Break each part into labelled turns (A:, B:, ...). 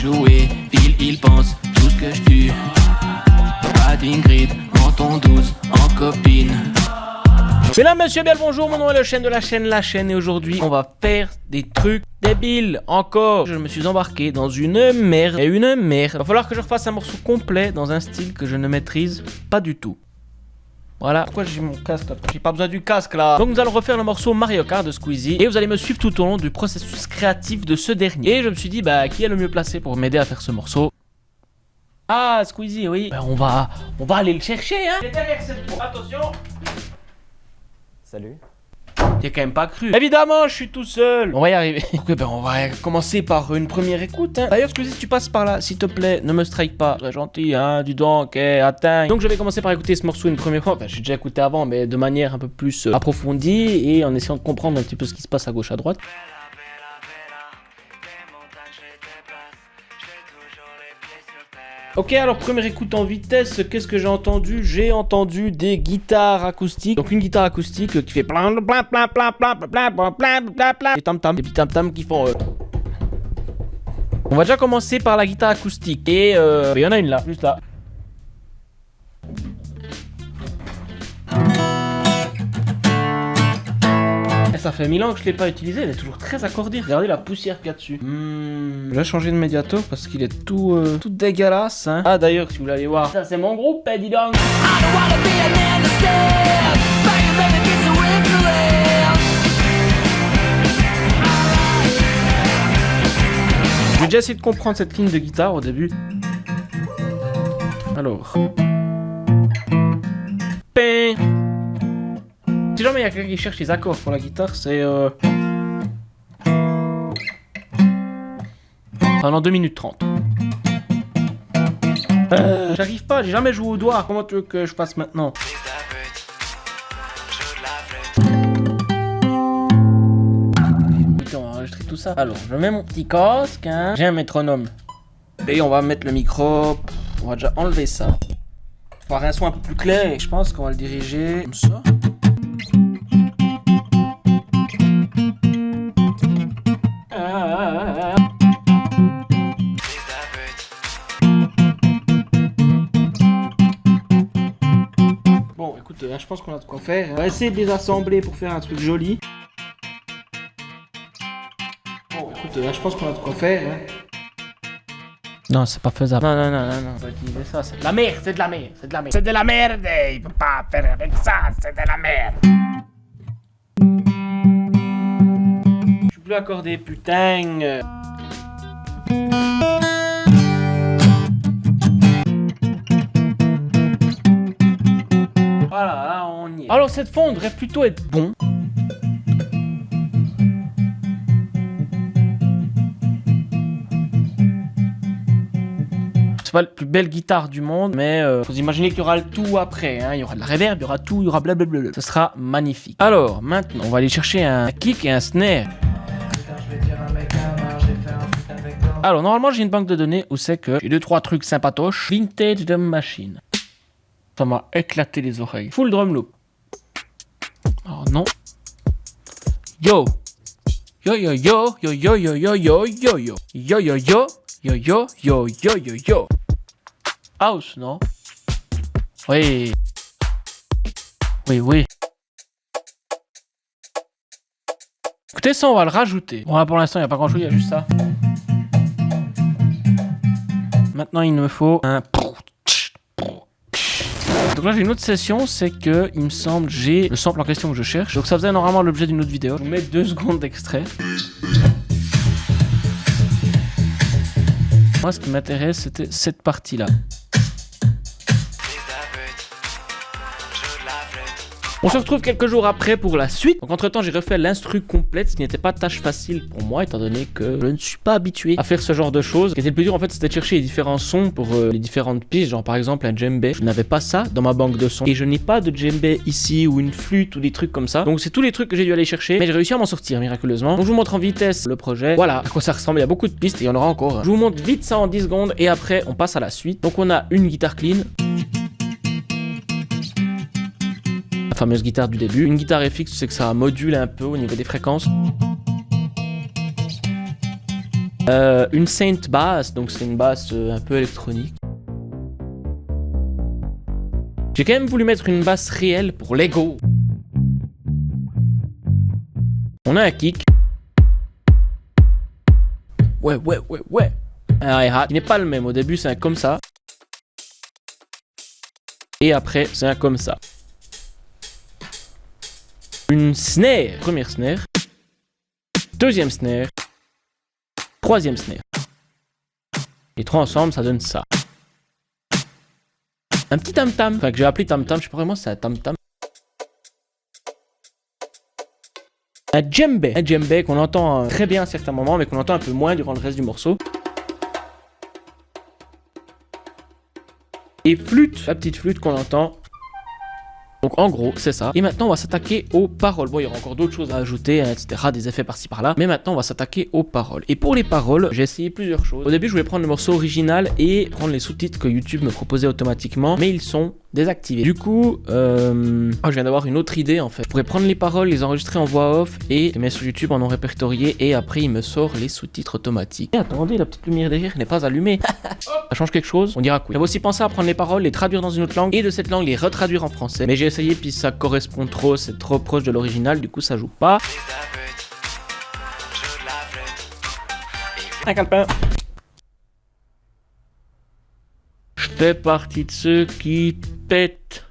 A: jouer, il pense tout ce que je tue. Pas d'Ingrid, menton douce, en copine.
B: Mesdames, messieurs, bien le bonjour, mon nom est le chaîne de la chaîne et aujourd'hui on va faire des trucs débiles encore. Je me suis embarqué dans une merde. Va falloir que je refasse un morceau complet dans un style que je ne maîtrise pas du tout. Voilà, pourquoi j'ai mon casque là? J'ai pas besoin du casque là. Donc nous allons refaire le morceau Mario Kart de Squeezie et vous allez me suivre tout au long du processus créatif de ce dernier. Et je me suis dit, bah qui est le mieux placé pour m'aider à faire ce morceau? Ah, Squeezie, oui. Ben, on va aller le chercher, hein. Il est derrière cette porte. Attention.
C: Salut.
B: T'y quand même pas cru. Évidemment, je suis tout seul. On va y arriver. Ok, ben on va commencer par une première écoute. Hein. D'ailleurs, Squeezie, si tu passes par là, s'il te plaît, ne me strike pas. Très gentil, hein. Dis donc, attends. Donc, je vais commencer par écouter ce morceau une première fois. Enfin, j'ai déjà écouté avant, mais de manière un peu plus approfondie et en essayant de comprendre un petit peu ce qui se passe à gauche, à droite. Ok, alors première écoute en vitesse, qu'est-ce que j'ai entendu? J'ai entendu des guitares acoustiques. Donc une guitare acoustique qui fait plein de plein et tam-tam, des petits tam-tam qui font On va déjà commencer par la guitare acoustique et il y en a une là, juste là. Ça fait 1000 ans que je l'ai pas utilisé, elle est toujours très accordée. Regardez la poussière qu'il y a dessus. Je vais changer de médiator parce qu'il est tout dégueulasse. Hein. Ah d'ailleurs, si vous voulez aller voir, ça c'est mon groupe, dis donc. J'ai déjà essayé de comprendre cette ligne de guitare au début. Alors. Ping. Si jamais il y a quelqu'un qui cherche les accords pour la guitare, c'est pendant 2 minutes 30. J'arrive pas, j'ai jamais joué au doigt. Comment tu veux que je fasse maintenant? Putain, on va enregistrer tout ça. Alors, je mets mon petit casque, hein. J'ai un métronome. Et on va mettre le micro. On va déjà enlever ça. Pour avoir un son un peu plus clair. Je pense qu'on va le diriger comme ça. Bon, écoute, je pense qu'on a de quoi faire. On va essayer de les assembler pour faire un truc joli. Bon, écoute, je pense qu'on a de quoi faire. Non, c'est pas faisable. Non, on va utiliser ça. C'est de la merde, c'est de la merde. C'est de la merde, il peut pas faire avec ça, c'est de la merde. Je suis plus accordé, putain. Voilà, là on y est. Alors cette fond devrait plutôt être bon. C'est pas la plus belle guitare du monde, mais faut imaginer qu'il y aura le tout après. Hein. Il y aura de la reverb, il y aura tout, il y aura blablabla. Ce sera magnifique. Alors maintenant, on va aller chercher un kick et un snare. Alors normalement j'ai une banque de données où c'est que j'ai 2-3 trucs sympatoches. Vintage Drum Machine. Ça m'a éclaté les oreilles. Full drum loop. Oh non. Yo. Yo yo yo yo yo yo yo yo yo yo yo yo yo yo yo yo yo yo yo. House, non? Oui. Oui. Écoutez, ça on va le rajouter. Bon là pour l'instant il n'y a pas grand chose, il y a juste ça. Maintenant il me faut un... Donc là j'ai une autre session, c'est que il me semble j'ai le sample en question que je cherche. Donc ça faisait normalement l'objet d'une autre vidéo. Je vous mets 2 secondes d'extrait. Moi ce qui m'intéresse c'était cette partie là. On se retrouve quelques jours après pour la suite. Donc entre temps j'ai refait l'instru complète, ce qui n'était pas tâche facile pour moi étant donné que je ne suis pas habitué à faire ce genre de choses. Ce qui était le plus dur en fait c'était de chercher les différents sons pour les différentes pistes, genre par exemple un djembé. Je n'avais pas ça dans ma banque de sons et je n'ai pas de djembé ici ou une flûte ou des trucs comme ça. Donc c'est tous les trucs que j'ai dû aller chercher, mais j'ai réussi à m'en sortir miraculeusement. Donc je vous montre en vitesse le projet. Voilà à quoi ça ressemble, il y a beaucoup de pistes et il y en aura encore. Je vous montre vite ça en 10 secondes et après on passe à la suite. Donc on a une guitare clean. Fameuse guitare du début. Une guitare FX, c'est que ça module un peu au niveau des fréquences. Une synth basse, donc c'est une basse un peu électronique. J'ai quand même voulu mettre une basse réelle pour l'ego. On a un kick. Ouais. Un hi-hat qui n'est pas le même. Au début, c'est un comme ça. Et après, c'est un comme ça. Une snare. Première snare. Deuxième snare. Troisième snare. Les trois ensemble, ça donne ça. Un petit tam-tam. Enfin, que j'ai appelé tam-tam. Je sais pas vraiment si c'est un tam-tam. Un djembé. Un djembé qu'on entend très bien à certains moments, mais qu'on entend un peu moins durant le reste du morceau. Et flûte. La petite flûte qu'on entend. Donc en gros, c'est ça. Et maintenant, on va s'attaquer aux paroles. Bon, il y aura encore d'autres choses à ajouter, hein, etc. Des effets par-ci par-là. Mais maintenant, on va s'attaquer aux paroles. Et pour les paroles, j'ai essayé plusieurs choses. Au début, je voulais prendre le morceau original et prendre les sous-titres que YouTube me proposait automatiquement. Mais ils sont désactivés. Du coup, je viens d'avoir une autre idée en fait. Je pourrais prendre les paroles, les enregistrer en voix off et les mettre sur YouTube en non répertorié. Et après, il me sort les sous-titres automatiques. Et attendez, la petite lumière derrière n'est pas allumée. Ça change quelque chose, on dira cool. J'avais aussi pensé à prendre les paroles, les traduire dans une autre langue et de cette langue les retraduire en français. Mais j'ai essayé puis ça correspond trop, c'est trop proche de l'original, du coup ça joue pas. Un calepin. Je fais partie de ceux qui pètent.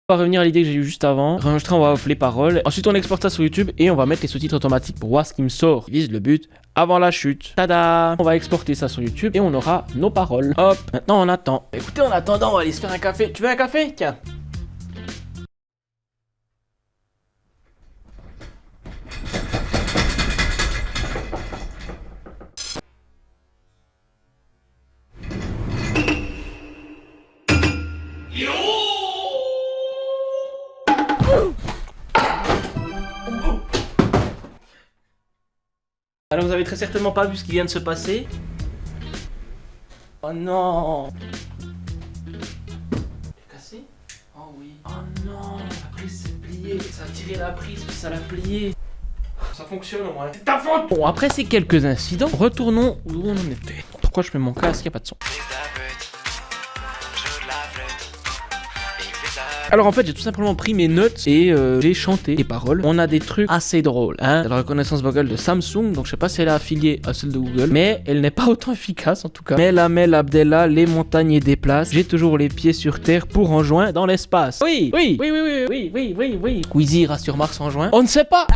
B: On va revenir à l'idée que j'ai eue juste avant. Enregistrer, on va off les paroles. Ensuite, on exporte ça sur YouTube et on va mettre les sous-titres automatiques pour voir ce qui me sort. Vise le but avant la chute. Tada! On va exporter ça sur YouTube et on aura nos paroles. Hop! Maintenant, on attend. Écoutez, en attendant, on va aller se faire un café. Tu veux un café? Tiens. Alors vous avez très certainement pas vu ce qui vient de se passer. Oh non! C'est cassé? Oh oui. Oh non! La prise s'est pliée. Ça a tiré la prise puis ça l'a pliée. Ça fonctionne au moins. C'est ta faute! Bon, après ces quelques incidents, retournons où on en était. Pourquoi je mets mon casque? Y a pas de son. Alors en fait j'ai tout simplement pris mes notes et j'ai chanté les paroles. On a des trucs assez drôles, hein. La reconnaissance vocale de Samsung, donc je sais pas si elle est affiliée à celle de Google, mais elle n'est pas autant efficace en tout cas. Mel Abdella, les montagnes déplacent. J'ai toujours les pieds sur terre pour enjoint dans l'espace. Oui. Squeezie ira sur Mars en juin. On ne sait pas.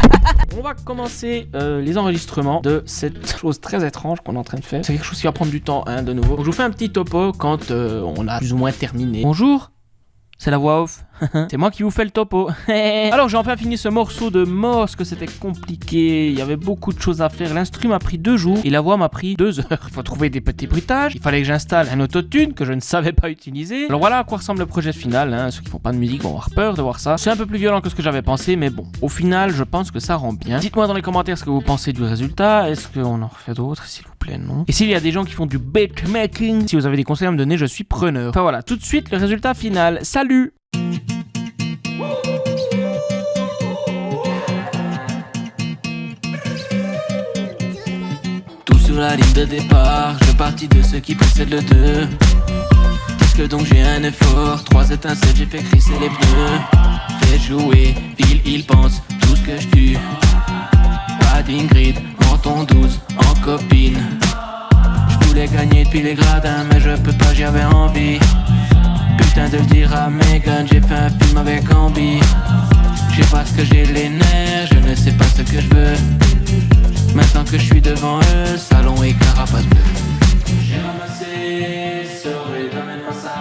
B: On va commencer les enregistrements de cette chose très étrange qu'on est en train de faire. C'est quelque chose qui va prendre du temps, hein, de nouveau. Donc, je vous fais un petit topo quand on a plus ou moins terminé. Bonjour. C'est la voix off. C'est moi qui vous fais le topo. Alors j'ai enfin fini ce morceau de Moss, que c'était compliqué. Il y avait beaucoup de choses à faire. L'instru m'a pris 2 jours et la voix m'a pris 2 heures. Il faut trouver des petits bruitages. Il fallait que j'installe un autotune que je ne savais pas utiliser. Alors voilà à quoi ressemble le projet final, hein. Ceux qui font pas de musique vont avoir peur de voir ça. C'est un peu plus violent que ce que j'avais pensé, mais bon, au final je pense que ça rend bien. Dites-moi dans les commentaires ce que vous pensez du résultat. Est-ce qu'on en refait d'autres, s'il vous plaît? Non. Et s'il y a des gens qui font du beatmaking, si vous avez des conseils à me donner, je suis preneur. Enfin voilà, tout de suite le résultat final. Salut!
A: Tout sur la ligne de départ, je partis de ceux qui précèdent le 2. Puisque donc j'ai un effort, 3 étincelles, j'ai fait crisser les pneus. Fais jouer, il pense, tout ce que je tue. Pas d'Ingrid, menton 12, en copine. Je voulais gagner depuis les gradins, mais je peux pas, j'avais envie. Putain de le dire à Megan, j'ai fait un film avec Ambi. Je sais pas ce que j'ai les nerfs, je ne sais pas ce que je veux. Maintenant que je suis devant eux, salon et carapace bleue. J'ai ramassé, sorry, ramène-moi ça.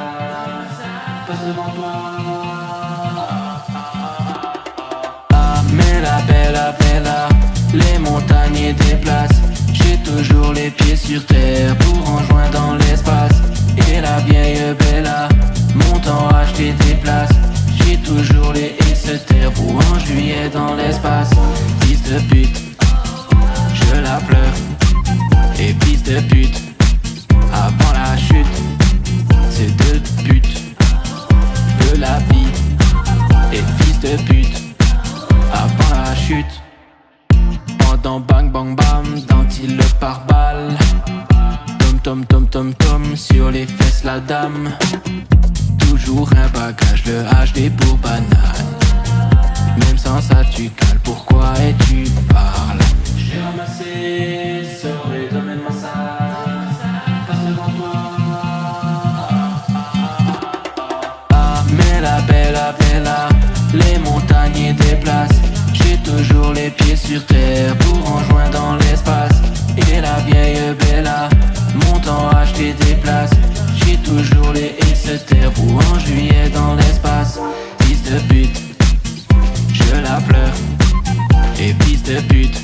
A: Passe devant toi. Ah, mais la bella, les montagnes déplacent. J'ai toujours les pieds sur terre pour enjoindre dans l'espace. Et la vieille Bella montant acheter des places. J'ai toujours les terre pour en juillet dans l'espace. Fils de pute, je la pleure. Et fils de pute, avant la chute, c'est 2 putes de la vie. Et fils de pute, avant la chute. dans Bang Bang Bam, dans il le pare-balles. Tom tom tom tom tom, sur les fesses la dame. Toujours un bagage, le HD pour banane. Même sans ça tu cales, pourquoi et tu parles. J'ai ramassé, sors et donne-moi ça. Passe devant toi. Ah, mais la bella, les montagnes déplacent. J'ai toujours les pieds sur terre pour enjoindre dans l'espace. Et la vieille Bella montant acheter des places. J'ai toujours les Exeter ou en juillet dans l'espace. Fils de pute, je la pleure. Et fils de pute,